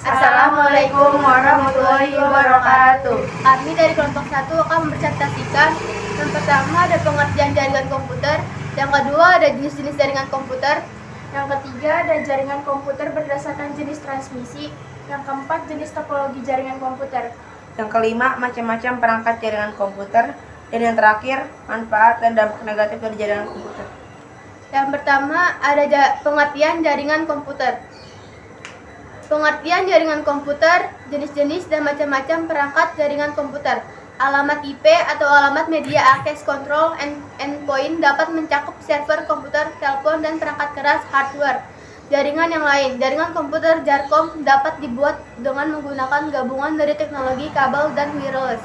Assalamualaikum warahmatullahi wabarakatuh. Kami dari kelompok 1 akan mempresentasikan yang pertama ada pengertian jaringan komputer, yang kedua ada jenis-jenis jaringan komputer, yang ketiga ada jaringan komputer berdasarkan jenis transmisi, yang keempat jenis topologi jaringan komputer, yang kelima macam-macam perangkat jaringan komputer, dan yang terakhir manfaat dan dampak negatif dari jaringan komputer. Yang pertama ada pengertian jaringan komputer. Pengertian jaringan komputer, jenis-jenis dan macam-macam perangkat jaringan komputer. Alamat IP atau alamat media access control endpoint dapat mencakup server komputer, telepon, dan perangkat keras hardware. Jaringan yang lain, jaringan komputer JARCOM dapat dibuat dengan menggunakan gabungan dari teknologi kabel dan wireless.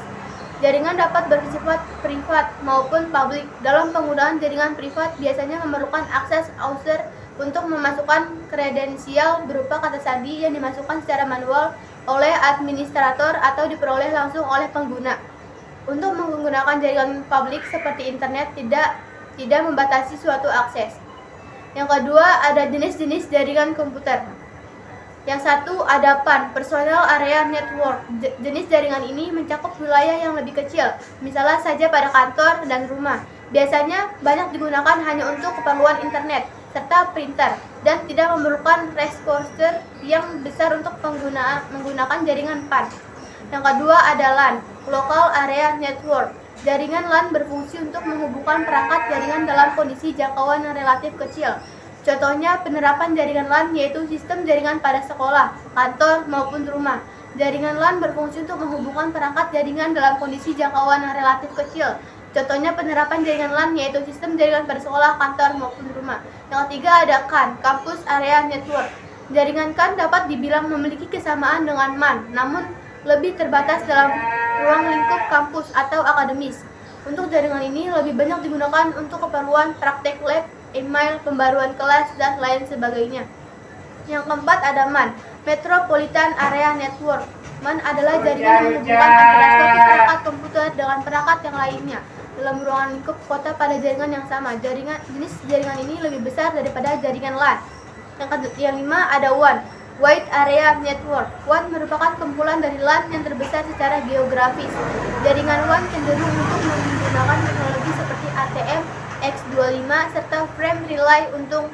Jaringan dapat bersifat privat maupun publik. Dalam penggunaan jaringan privat biasanya memerlukan akses user untuk memasukkan kredensial berupa kata sandi yang dimasukkan secara manual oleh administrator atau diperoleh langsung oleh pengguna. Untuk menggunakan jaringan publik seperti internet tidak membatasi suatu akses. Yang kedua ada jenis-jenis jaringan komputer. Yang satu ada PAN, Personal Area Network. Jenis jaringan ini mencakup wilayah yang lebih kecil, misalnya saja pada kantor dan rumah. Biasanya banyak digunakan hanya untuk keperluan internet serta printer dan tidak memerlukan responder yang besar untuk menggunakan jaringan PAN. Yang kedua ada LAN, Local Area Network. Jaringan LAN berfungsi untuk menghubungkan perangkat jaringan dalam kondisi jangkauan yang relatif kecil. Contohnya penerapan jaringan LAN yaitu sistem jaringan pada sekolah, kantor, maupun rumah. Jaringan LAN berfungsi untuk menghubungkan perangkat jaringan dalam kondisi jangkauan yang relatif kecil. Contohnya penerapan jaringan LAN yaitu sistem jaringan pada sekolah, kantor, maupun rumah. Yang ketiga ada CAN, Campus Area Network. Jaringan CAN dapat dibilang memiliki kesamaan dengan MAN, namun lebih terbatas dalam ruang lingkup kampus atau akademis. Untuk jaringan ini lebih banyak digunakan untuk keperluan praktek lab, email, pembaruan kelas, dan lain sebagainya. Yang keempat ada MAN, Metropolitan Area Network. MAN adalah jaringan yang menghubungkan antara suatu perangkat komputer dengan perangkat yang lainnya dalam ruangan lingkup kota pada jaringan yang sama. Jenis jaringan ini lebih besar daripada jaringan LAN. Yang lima ada WAN, Wide Area Network. WAN merupakan kumpulan dari LAN yang terbesar secara geografis. Jaringan WAN cenderung untuk menggunakan teknologi seperti ATM, X25, serta frame relay untuk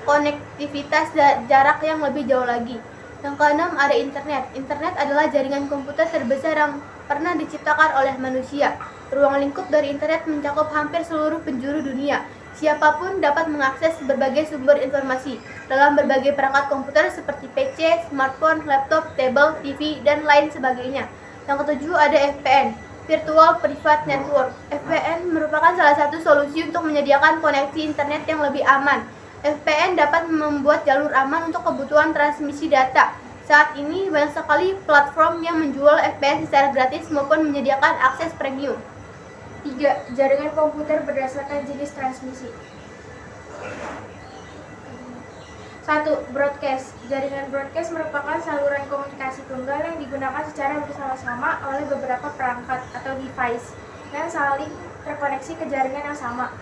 konektivitas jarak yang lebih jauh lagi. Yang keenam ada internet. Internet adalah jaringan komputer terbesar yang pernah diciptakan oleh manusia. Ruang lingkup dari internet mencakup hampir seluruh penjuru dunia. Siapapun dapat mengakses berbagai sumber informasi dalam berbagai perangkat komputer seperti PC, smartphone, laptop, tablet, TV, dan lain sebagainya. Yang ketujuh ada VPN, Virtual Private Network. VPN merupakan salah satu solusi untuk menyediakan koneksi internet yang lebih aman. VPN dapat membuat jalur aman untuk kebutuhan transmisi data. Saat ini banyak sekali platform yang menjual VPN secara gratis maupun menyediakan akses premium. 3. Jaringan komputer berdasarkan jenis transmisi. 1. Broadcast. Jaringan broadcast merupakan saluran komunikasi tunggal yang digunakan secara bersama-sama oleh beberapa perangkat atau device yang saling terkoneksi ke jaringan yang sama.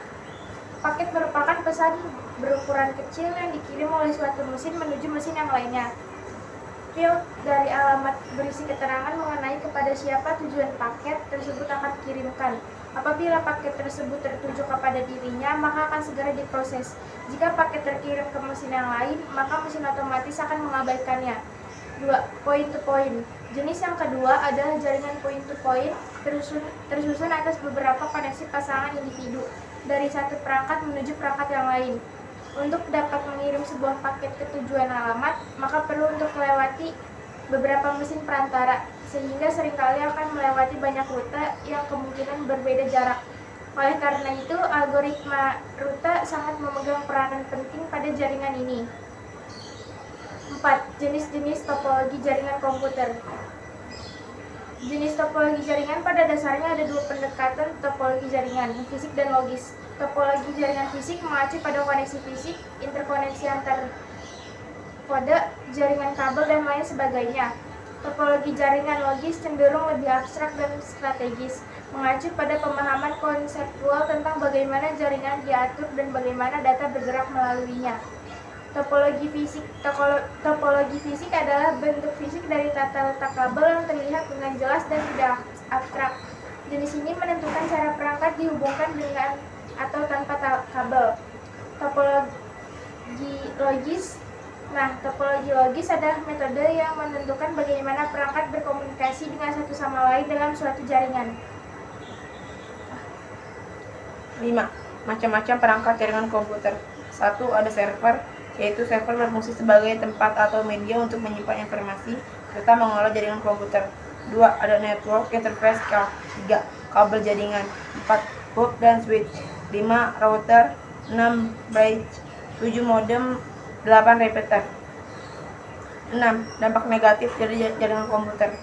Paket merupakan pesan berukuran kecil yang dikirim oleh suatu mesin menuju mesin yang lainnya. Field dari alamat berisi keterangan mengenai kepada siapa tujuan paket tersebut akan dikirimkan. Apabila paket tersebut tertuju kepada dirinya, maka akan segera diproses. Jika paket terkirim ke mesin yang lain, maka mesin otomatis akan mengabaikannya. 2. Point to point. Jenis yang kedua adalah jaringan point to point, tersusun atas beberapa koneksi pasangan individu dari satu perangkat menuju perangkat yang lain. Untuk dapat mengirim sebuah paket ke tujuan alamat, maka perlu untuk melewati beberapa mesin perantara, sehingga seringkali akan melewati banyak rute yang kemungkinan berbeda jarak. Oleh karena itu, algoritma rute sangat memegang peranan penting pada jaringan ini. 4. Jenis-jenis topologi jaringan komputer. Jenis topologi jaringan pada dasarnya ada dua pendekatan topologi jaringan, fisik dan logis. Topologi jaringan fisik mengacu pada koneksi fisik, interkoneksi antar kode, jaringan kabel, dan lain sebagainya. Topologi jaringan logis cenderung lebih abstrak dan strategis, mengacu pada pemahaman konseptual tentang bagaimana jaringan diatur dan bagaimana data bergerak melaluinya. Topologi fisik adalah bentuk fisik dari tata letak kabel yang terlihat dengan jelas dan tidak abstrak. Jenis ini menentukan cara perangkat dihubungkan dengan atau tanpa kabel. Topologi logis. Topologi logis adalah metode yang menentukan bagaimana perangkat berkomunikasi dengan satu sama lain dalam suatu jaringan. 5. Macam-macam perangkat jaringan komputer. 1. Ada server, yaitu server berfungsi sebagai tempat atau media untuk menyimpan informasi serta mengolah jaringan komputer. 2. Ada network interface. 3. Kabel jaringan. 4. Hub dan switch. 5. Router. 6. bridge. 7. Modem. 8. Repeater. 6. Dampak negatif dari jaringan komputer.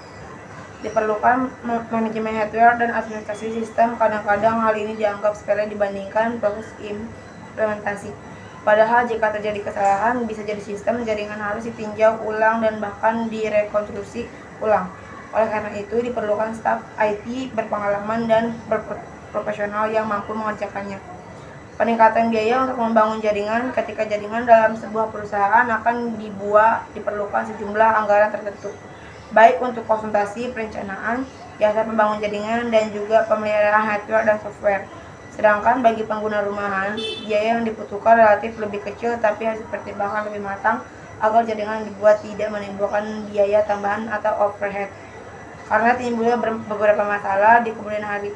Diperlukan manajemen hardware dan administrasi sistem. Kadang-kadang hal ini dianggap sepele dibandingkan proses implementasi. Padahal jika terjadi kesalahan, bisa jadi sistem jaringan harus ditinjau ulang dan bahkan direkonstruksi ulang. Oleh karena itu, diperlukan staf IT berpengalaman dan berprofesional yang mampu mengerjakannya. Peningkatan biaya untuk membangun jaringan. Ketika jaringan dalam sebuah perusahaan akan diperlukan sejumlah anggaran tertentu, baik untuk konsultasi, perencanaan, jasa pembangun jaringan, dan juga pemeliharaan hardware dan software. Sedangkan bagi pengguna rumahan, biaya yang dibutuhkan relatif lebih kecil, tapi harus dipertimbangkan lebih matang agar jaringan dibuat tidak menimbulkan biaya tambahan atau overhead. Karena timbulnya beberapa masalah di kemudian hari.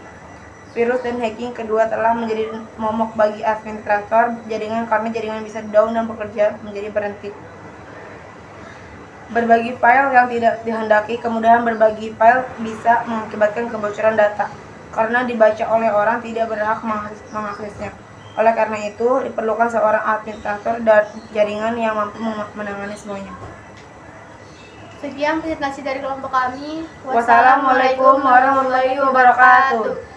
Virus dan hacking kedua telah menjadi momok bagi administrator jaringan karena jaringan bisa down dan bekerja menjadi berhenti. Berbagi file yang tidak dihendaki. Kemudahan berbagi file bisa mengakibatkan kebocoran data karena dibaca oleh orang tidak berhak mengaksesnya. Oleh karena itu, diperlukan seorang administrator dan jaringan yang mampu menangani semuanya. Sekian presentasi dari kelompok kami. Wassalamualaikum warahmatullahi wabarakatuh.